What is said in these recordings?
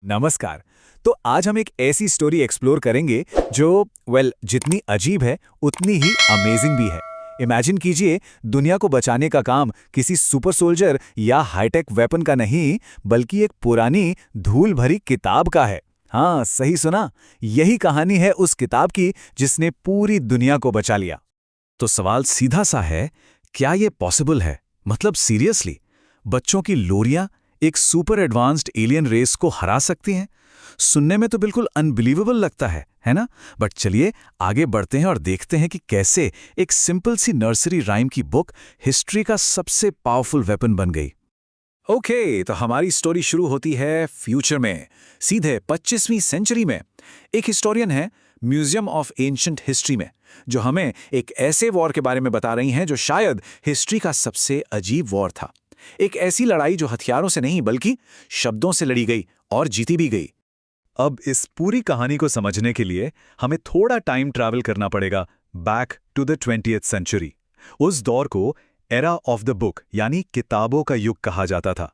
नमस्कार। तो आज हम एक ऐसी स्टोरी एक्सप्लोर करेंगे जो जितनी अजीब है उतनी ही अमेजिंग भी है। इमेजिन कीजिए, दुनिया को बचाने का काम किसी सुपर सोल्जर या हाईटेक वेपन का नहीं, बल्कि एक पुरानी धूल भरी किताब का है। हाँ, सही सुना। यही कहानी है उस किताब की जिसने पूरी दुनिया को बचा लिया। तो सवाल सीधा सा है, क्या ये पॉसिबल है? मतलब सीरियसली, बच्चों की लोरियां एक सुपर एडवांस्ड एलियन रेस को हरा सकती हैं? सुनने में तो बिल्कुल अनबिलीवेबल लगता है ना? बट चलिए आगे बढ़ते हैं और देखते हैं कि कैसे एक सिंपल सी नर्सरी राइम की बुक हिस्ट्री का सबसे पावरफुल वेपन बन गई। ओके, तो हमारी स्टोरी शुरू होती है फ्यूचर में, सीधे 25वीं सेंचुरी में। एक हिस्टोरियन है म्यूजियम ऑफ एंशंट हिस्ट्री में, जो हमें एक ऐसे वॉर के बारे में बता रही हैं जो शायद हिस्ट्री का सबसे अजीब वॉर था। एक ऐसी लड़ाई जो हथियारों से नहीं बल्कि शब्दों से लड़ी गई और जीती भी गई। अब इस पूरी कहानी को समझने के लिए हमें थोड़ा टाइम ट्रैवल करना पड़ेगा back to the 20th century. उस दौर को एरा ऑफ द बुक यानी किताबों का युग कहा जाता था।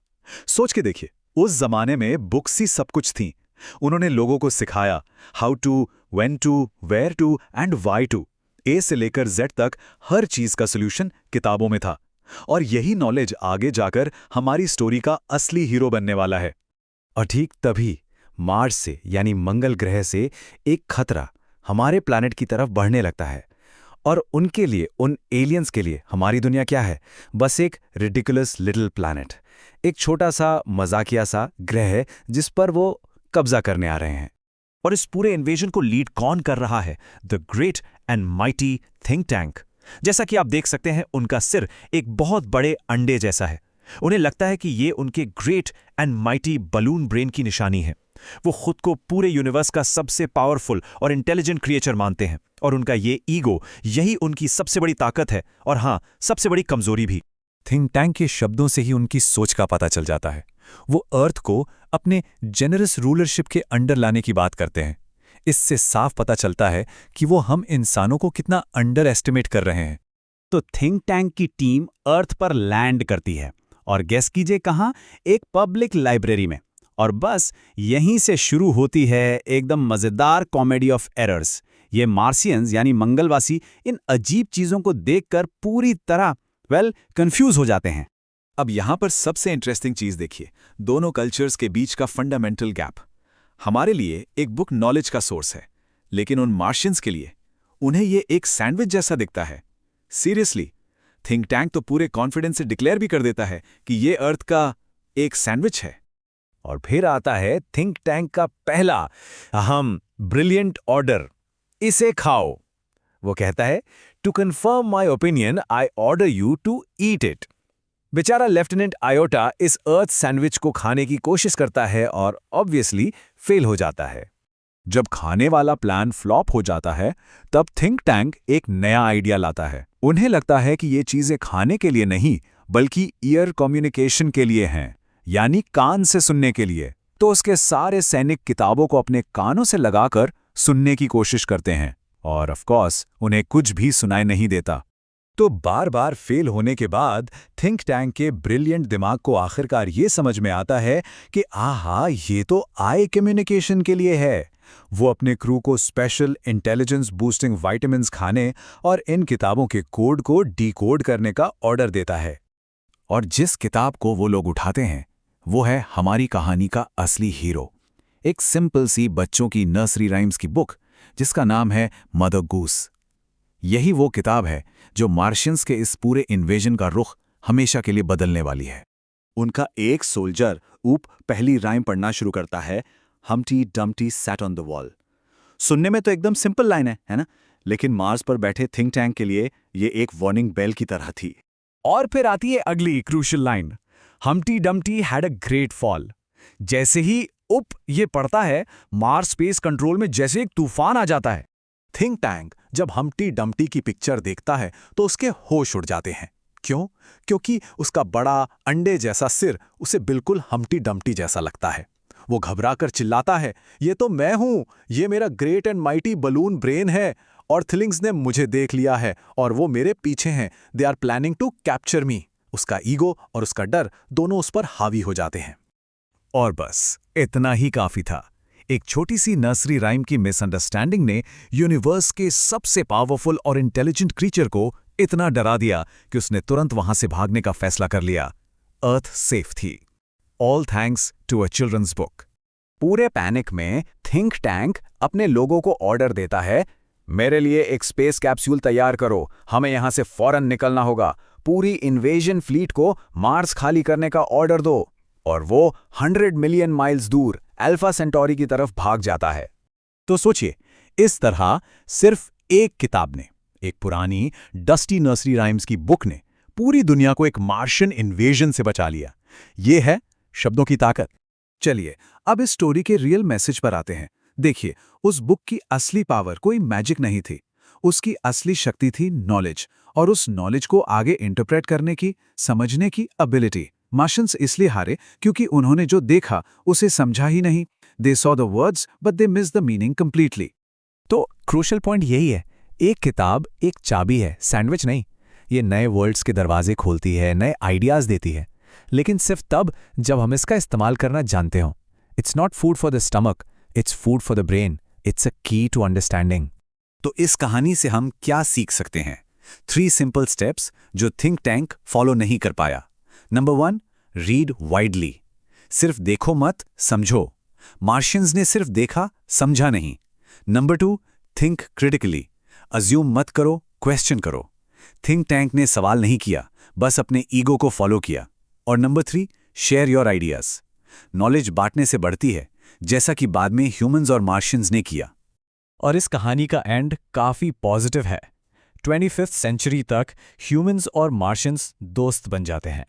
सोच के देखिए, उस जमाने में बुक्स ही सब कुछ थीं। उन्होंने लोगों को सिखाया how to, when to, where to and why to. A से लेकर जेड तक हर चीज का सोल्यूशन किताबों में था। और यही नॉलेज आगे जाकर हमारी स्टोरी का असली हीरो बनने वाला है। और ठीक तभी मार्स से यानी मंगल ग्रह से एक खतरा हमारे प्लैनेट की तरफ बढ़ने लगता है। और उनके लिए, उन एलियंस के लिए हमारी दुनिया क्या है? बस एक रिडिकुलस लिटिल प्लैनेट, एक छोटा सा मजाकिया सा ग्रह है जिस पर वो कब्जा करने आ रहे हैं। और इस पूरे इन्वेजन को लीड कौन कर रहा है? The great and mighty think tank. जैसा कि आप देख सकते हैं, उनका सिर एक बहुत बड़े अंडे जैसा है। उन्हें लगता है कि ये उनके great and mighty balloon brain की निशानी है। वो खुद को पूरे यूनिवर्स का सबसे पावरफुल और इंटेलिजेंट क्रिएचर मानते हैं, और उनका ये ईगो, यही उनकी सबसे बड़ी ताकत है, और हाँ, सबसे बड़ी कमजोरी भी। थिंक टैंक के शब्दों से ही उनकी सोच का पता चल जाता है। वो अर्थ को अपने जेनरस रूलरशिप के अंडर लाने की बात करते हैं। इससे साफ पता चलता है कि वो हम इंसानों को कितना अंडर एस्टिमेट कर रहे हैं। तो थिंक टैंक की टीम अर्थ पर लैंड करती है, और गेस कीजिए कहां? एक पब्लिक लाइब्रेरी में। और बस यहीं से शुरू होती है एकदम मजेदार कॉमेडी ऑफ एरर्स। ये मार्सियंस यानी मंगलवासी इन अजीब चीजों को देखकर पूरी तरह कंफ्यूज हो जाते हैं। अब यहां पर सबसे इंटरेस्टिंग चीज देखिए, दोनों कल्चर्स के बीच का फंडामेंटल गैप। हमारे लिए एक बुक नॉलेज का सोर्स है, लेकिन उन मार्शियंस के लिए उन्हें ये एक सैंडविच जैसा दिखता है। सीरियसली, थिंक टैंक तो पूरे कॉन्फिडेंस से डिक्लेयर भी कर देता है कि ये अर्थ का एक सैंडविच है। और फिर आता है थिंक टैंक का पहला अहम ब्रिलियंट ऑर्डर, इसे खाओ। वो कहता है, to confirm my opinion I order you to eat it. बेचारा लेफ्टिनेंट आयोटा इस अर्थ सैंडविच को खाने की कोशिश करता है और ऑब्वियसली फेल हो जाता है। जब खाने वाला प्लान फ्लॉप हो जाता है, तब थिंक टैंक एक नया आइडिया लाता है। उन्हें लगता है कि ये चीजें खाने के लिए नहीं, बल्कि ईयर कम्युनिकेशन के लिए हैं, यानी कान से सुनने के लिए। तो उसके सारे सैनिक किताबों को अपने कानों से लगाकर सुनने की कोशिश करते हैं, और ऑफ कोर्स उन्हें कुछ भी सुनाई नहीं देता। तो बार बार फेल होने के बाद थिंक टैंक के ब्रिलियंट दिमाग को आखिरकार ये समझ में आता है कि आहा, ये तो आई कम्युनिकेशन के लिए है। वो अपने क्रू को स्पेशल इंटेलिजेंस बूस्टिंग विटामिन्स खाने और इन किताबों के कोड को डिकोड करने का ऑर्डर देता है। और जिस किताब को वो लोग उठाते हैं, वो है हमारी कहानी का असली हीरो, एक सिंपल सी बच्चों की नर्सरी राइम्स की बुक जिसका नाम है मदर गूस। यही वो किताब है जो मार्शियंस के इस पूरे इन्वेजन का रुख हमेशा के लिए बदलने वाली है। उनका एक सोल्जर ऊप पहली राइम पढ़ना शुरू करता है, Humpty Dumpty sat on the wall. सुनने में तो एकदम सिंपल लाइन है ना? लेकिन मार्स पर बैठे थिंक टैंक के लिए ये एक वार्निंग बेल की तरह थी। और फिर आती है अगली crucial line, Humpty Dumpty had a great fall. जैसे ही ये पढ़ता है, मार्स स्पेस कंट्रोल में जैसे एक तूफान आ जाता है। थिंक टैंक जब हम्टी डम्टी की पिक्चर देखता है तो उसके होश उड़ जाते हैं। क्यों? क्योंकि उसका बड़ा अंडे जैसा सिर उसे बिल्कुल हम्टी डम्टी जैसा लगता है। वो घबराकर चिल्लाता है, ये तो मैं हूं, ये मेरा great and mighty balloon brain है, और थिलिंग्स ने मुझे देख लिया है और वो मेरे पीछे हैं। They are planning to capture me. उसका ईगो और उसका डर दोनों उस पर हावी हो जाते हैं। और बस इतना ही काफी था। एक छोटी सी नर्सरी राइम की मिसअंडरस्टैंडिंग ने यूनिवर्स के सबसे पावरफुल और इंटेलिजेंट क्रीचर को इतना डरा दिया कि उसने तुरंत वहां से भागने का फैसला कर लिया। अर्थ सेफ थी। All thanks to a children's book. पूरे पैनिक में थिंक टैंक अपने लोगों को ऑर्डर देता है, मेरे लिए एक स्पेस कैप्सूल तैयार करो, हमें यहां से फौरन निकलना होगा, पूरी इन्वेजन फ्लीट को मार्स खाली करने का ऑर्डर दो। और वो 100 मिलियन माइल्स दूर अल्फा सेंटोरी की तरफ भाग जाता है। तो सोचिए, इस तरह सिर्फ एक किताब ने, एक पुरानी डस्टी नर्सरी राइम्स की बुक ने पूरी दुनिया को एक मार्शियन इन्वेजन से बचा लिया। ये है शब्दों की ताकत। चलिए अब इस स्टोरी के रियल मैसेज पर आते हैं। देखिए, उस बुक की असली पावर कोई मैजिक नहीं थी। उसकी असली शक्ति थी नॉलेज, और उस नॉलेज को आगे इंटरप्रेट करने की, समझने की एबिलिटी। मार्शियंस इसलिए हारे क्योंकि उन्होंने जो देखा उसे समझा ही नहीं। They saw the words but they miss the meaning completely. तो क्रूशल पॉइंट यही है, एक किताब एक चाबी है, सैंडविच नहीं। ये नए वर्ल्ड्स के दरवाजे खोलती है, नए आइडियाज देती है, लेकिन सिर्फ तब जब हम इसका इस्तेमाल करना जानते हों। It's not food for the stomach, its food for the brain, it's a की टू अंडरस्टैंडिंग। तो इस कहानी से हम क्या सीख सकते हैं? 3 सिंपल स्टेप्स जो थिंक टैंक फॉलो नहीं कर पाया। Number 1, read widely. सिर्फ देखो मत, समझो। मार्शियंस ने सिर्फ देखा, समझा नहीं। Number 2, think critically. अज्यूम मत करो, क्वेश्चन करो। थिंक टैंक ने सवाल नहीं किया, बस अपने ईगो को फॉलो किया। और number 3, share your ideas. Knowledge बांटने से बढ़ती है, जैसा कि बाद में ह्यूमंस और मार्शियंस ने किया। और इस कहानी का एंड काफी पॉजिटिव है। 25th सेंचुरी तक ह्यूमंस और मार्शियंस दोस्त बन जाते हैं।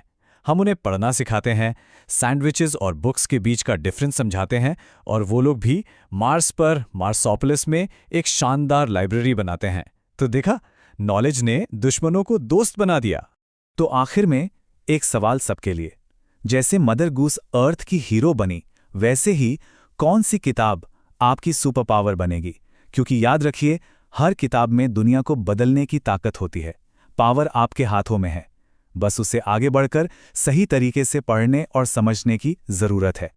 हम उन्हें पढ़ना सिखाते हैं, सैंडविचेस और बुक्स के बीच का डिफरेंस समझाते हैं, और वो लोग भी मार्स पर मार्सोपोलिस में एक शानदार लाइब्रेरी बनाते हैं। तो देखा, नॉलेज ने दुश्मनों को दोस्त बना दिया। तो आखिर में एक सवाल सबके लिए। जैसे मदर गूस अर्थ की हीरो बनी, वैसे ही कौन सी किताब आपकी सुपर पावर बनेगी? क्योंकि याद रखिए, हर किताब में दुनिया को बदलने की ताकत होती है। पावर आपके हाथों में है, बस उसे आगे बढ़कर सही तरीके से पढ़ने और समझने की जरूरत है।